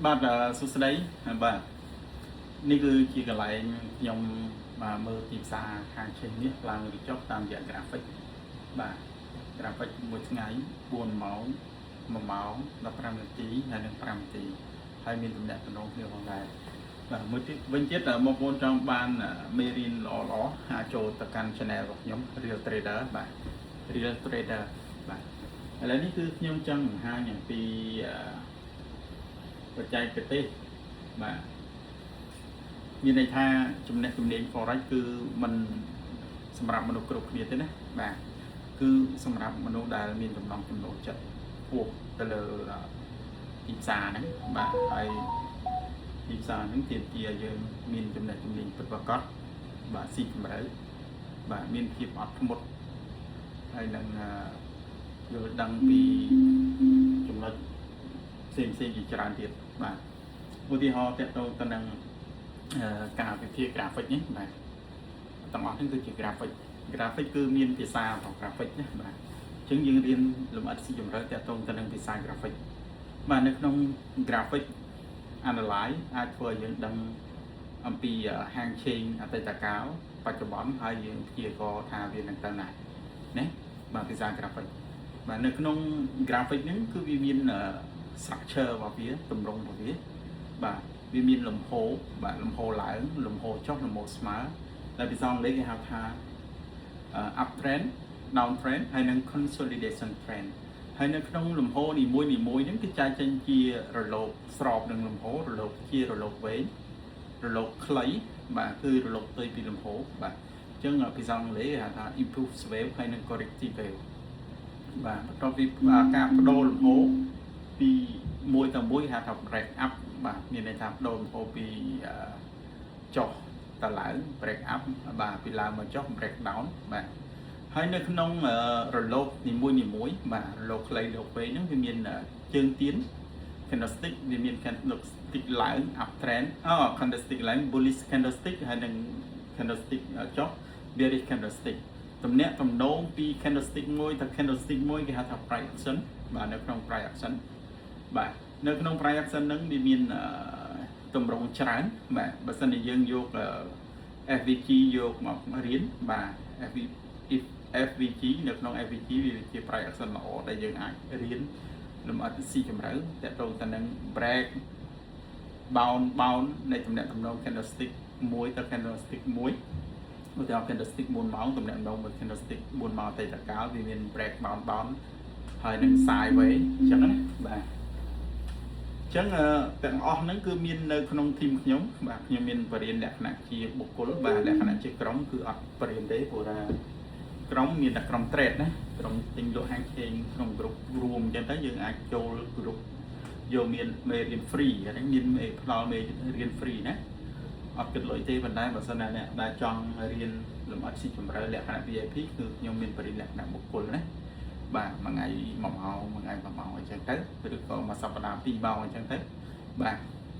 បាទសួស្តីបាទនេះគឺជាកន្លែងខ្ញុំមើលទីផ្សារខាងឆេះនេះឡើងឬចុះតាមរយៈ graphic បាទ graphic មួយថ្ងៃ4ម៉ោង1ម៉ោង15នាទីហើយនិង5នាទីហើយមានទំនាក់ទំនងគ្នាផងដែរបាទមួយទៀតវិញទៀតបងប្អូនចង់បានមេរៀនល្អអាចចូលទៅកាន់ channel របស់ខ្ញុំ Real Trader បាទ Real Trader បាទឥឡូវនេះគឺខ្ញុំចង់បង្ហាញអំពីបច្ចេកទេសបាទមានន័យថាចំណេះជំនាញ Forex គឺมันសម្រាប់មនុស្សគ្រប់គ្នាទេណាបាទគឺសម្រាប់មនុស្សដែលមានចំណង់ចំណូលចិត្តខ្ពស់ទៅលើទីផ្សារហ្នឹងបាទហើយទីផ្សារហ្នឹងទាមទារយើងមានចំណេះជំនាញពិតប្រាកដបាទស៊ីជម្រៅបាទមានភាពអត់ធ្មត់ហើយនឹងយល់ដឹងពីចំណុចផ្សេងជាច្រើនទៀតបាទឧទាហរណ៍តកតងទៅនឹងការវិភាគ graphic នេះបាទទាំងអស់នេះគឺជា graphic គឺមានភាសារបស់ graphic ណាបាទអញ្ចឹងយើងរៀនលម្អិតស៊ីជម្រៅតកតងទៅនឹងភាសា graphic បាទនៅក្នុង graphic analyze អាចធ្វើឲ្យយើងដឹងអំពីហាងឆេងអតីតកាលបច្ចុប្បន្នហើយយើងព្យាករណ៍ថាវានឹងទៅណាណាបាទភាសា graphic បាទនៅក្នុង graphic ហ្នឹងគឺវាមានstructure របស់វាទម្រង់របស់វាបាទវាមានលំហូរបាទលំហូរឡើងលំហូរចុះលំហូរស្មើដែលភាសាអង់គ្លេសគេហៅថា up trend down trend ហើយនិង consolidation trend ហើយនៅក្នុងលំហូរនីមួយហ្នឹងគឺចែកចេញជារលកស្របនឹងលំហូររលកជារលកវែងរលកខ្លីបាទគឺរលកផ្ទុយពីលំហូរបាទអញ្ចឹងភាសាអង់គ្លេសគេហៅថា impulse wave ហើយនិង corrective wave បាទបន្ទាប់ពីការបដូរលំហូរពីមួយទៅមួយគេហៅថា break up បាទមានន័យថាបដូរលំហូរពីចុះទៅឡើង break up បាទពីឡើងមកចុះ break down បាទហើយនៅក្នុងរលកនីមួយបាទរលកខ្លីរលកវែងហ្នឹងវាមានជើងទៀន candlestick វាមាន candlestick ឡើង up trend candlestick ឡើង bullish candlestick ហើយនិង candlestick ចុះ bearish candlestick ទំនាក់ទំនងពី candlestick មួយទៅ candlestick មួយគេហៅថា price action បាទនៅក្នុង price action បាទនៅក្នុង price action ហ្នឹងវាមានទម្រង់ច្រើនបាទបើសិនជាយើងយក FVG យកមករៀនបាទ FVG នៅក្នុង FVG វាជា price action ល្អដែលយើងអាចរៀនលម្អិតស៊ីជម្រៅតកតងទៅនឹង break bound នៃទំនាក់ទំនង candlestick មួយទៅ candlestick មួយឧទាហរណ៍ candlestick 4ម៉ោងទំនាក់ទំនងមួយ candlestick 4ម៉ោងអតីតកាលវាមាន break bound ហើយនឹង sideways អញ្ចឹងណាបាទអញ្ចឹងទាំងអស់ហ្នឹងគឺមាននៅក្នុងធីមខ្ញុំបាទខ្ញុំមានបរិញ្ញាលក្ខណៈជាបុគ្គលបាទលក្ខណៈជាក្រុមគឺអត់បរិញ្ញាទេព្រោះថាក្រុមមានតែក្រុម trade ណាក្រុមទិញលក់ហាងឆេងក្នុង group រួមអញ្ចឹងទៅយើងអាចចូល group យកមានមេរៀន free អានេះមានផ្ដល់មេរៀន free ណាអត់គិតលុយទេប៉ុន្តែបើសិនណាអ្នកដែលចង់រៀនលម្អិតស៊ីជម្រៅលក្ខណៈ VIP គឺខ្ញុំមានបរិញ្ញាលក្ខណៈបុគ្គលណាបាទមួយថ្ងៃ1ម៉ោងមួយថ្ងៃ1ម៉ោងអញ្ចឹងទៅឬក៏មួយសប្តាហ៍2ម៉ោងអញ្ចឹងទៅបាទ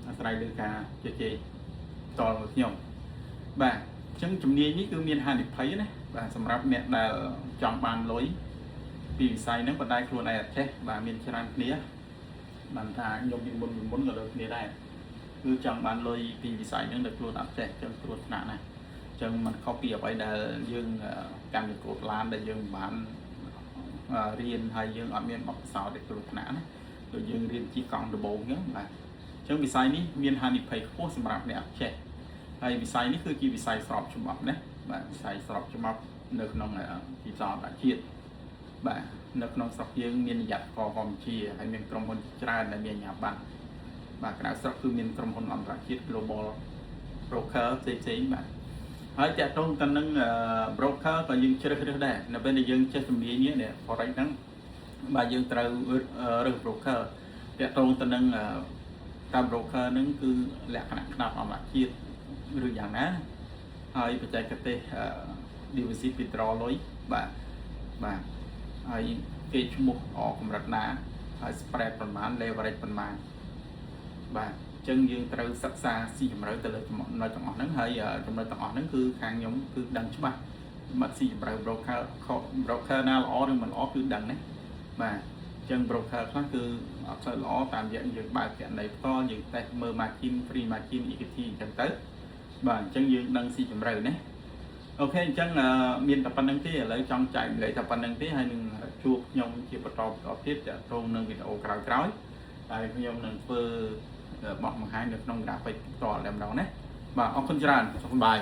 អាស្រ័យលើការជជែកតលរបស់ខ្ញុំបាទអញ្ចឹងជំនាញនេះគឺមានហានិភ័យណាបាទសម្រាប់អ្នកដែលចង់បានលុយពីវិស័យហ្នឹងប៉ុន្តែខ្លួនឯងអត់ចេះបាទមានច្រើនគ្នាបានថាខ្ញុំពីមុនក៏ដូចគ្នាដែរគឺចង់បានលុយពីវិស័យហ្នឹងដែលខ្លួនអត់ចេះអញ្ចឹងគ្រោះថ្នាក់ណាស់អញ្ចឹងมันខុសពីអ្វីដែលយើងកម្មវិធីកូដឡានដែលយើងបានរៀនហើយយើងអត់មានបទពិសោធន៍ទេគ្រោះថ្នាក់ណាដូចយើងរៀនជិះកង់ដំបូងអញ្ចឹងបាទអញ្ចឹងវិស័យនេះមានហានិភ័យខ្ពស់សម្រាប់អ្នកអត់ចេះហើយវិស័យនេះគឺជាវិស័យស្របច្បាប់ណាបាទវិស័យស្របច្បាប់នៅក្នុងទីផ្សារអន្តរជាតិបាទនៅក្នុងស្រុកយើងមាននិយត្តករកម្ពុជាហើយមានក្រុមហ៊ុនច្រើនដែលមានអាជ្ញាប័ណ្ណបាទក្រៅស្រុកគឺមានក្រុមហ៊ុនអន្តរជាតិ Global Broker ផ្សេងបាទហើយតកតងទៅនឹង broker ក៏យើងជ្រើសរើសដែរនៅពេលដែលយើងចេះជំនាញនេះ forex ហ្នឹងបាទយើងត្រូវរើស broker តកតងទៅនឹងតាម broker ហ្នឹងគឺលក្ខណៈខ្នាតអន្តរជាតិឬយ៉ាងណាហើយបច្ចេកទេស deposit withdraw លុយបាទហើយគេឈ្មោះកម្រិតណាហើយ spread ប្រមាណ leverage ប្រមាណបាទអញ្ចឹងយើងត្រូវសិក្សាស៊ីជម្រៅទៅលើចំណុចទាំងអស់ហ្នឹងហើយចំណុចទាំងអស់ហ្នឹងគឺខាងខ្ញុំគឺដឹងច្បាស់មកស៊ីជម្រៅ broker ណាល្អឬមិនល្អគឺដឹងណាបាទអញ្ចឹង broker ខ្លះគឺអ អត់ទៅល្អតាមរយៈយើងបើកអ្នកណៃផ្ទាល់យើងតេស្តមើល margin free margin equity អញ្ចឹងទៅបាទអញ្ចឹងយើងដឹងស៊ីជម្រៅណាអូខេអញ្ចឹងមានតែប៉ុណ្្នឹងទេឥឡូវចង់ចែកម្លែកតែប៉ុណ្្នឹងទេហើយនឹងជួបខ្ញុំជាបន្តទៀតទាក់ទងនឹងវីដេអូក្រោយៗហើយខ្ញុំនឹងធ្វើបោះបង្ហាញនៅក្នុង graphic ផ្ទាល់តែម្ដងណាបាទអរគុណច្រើនសុខសប្បាយ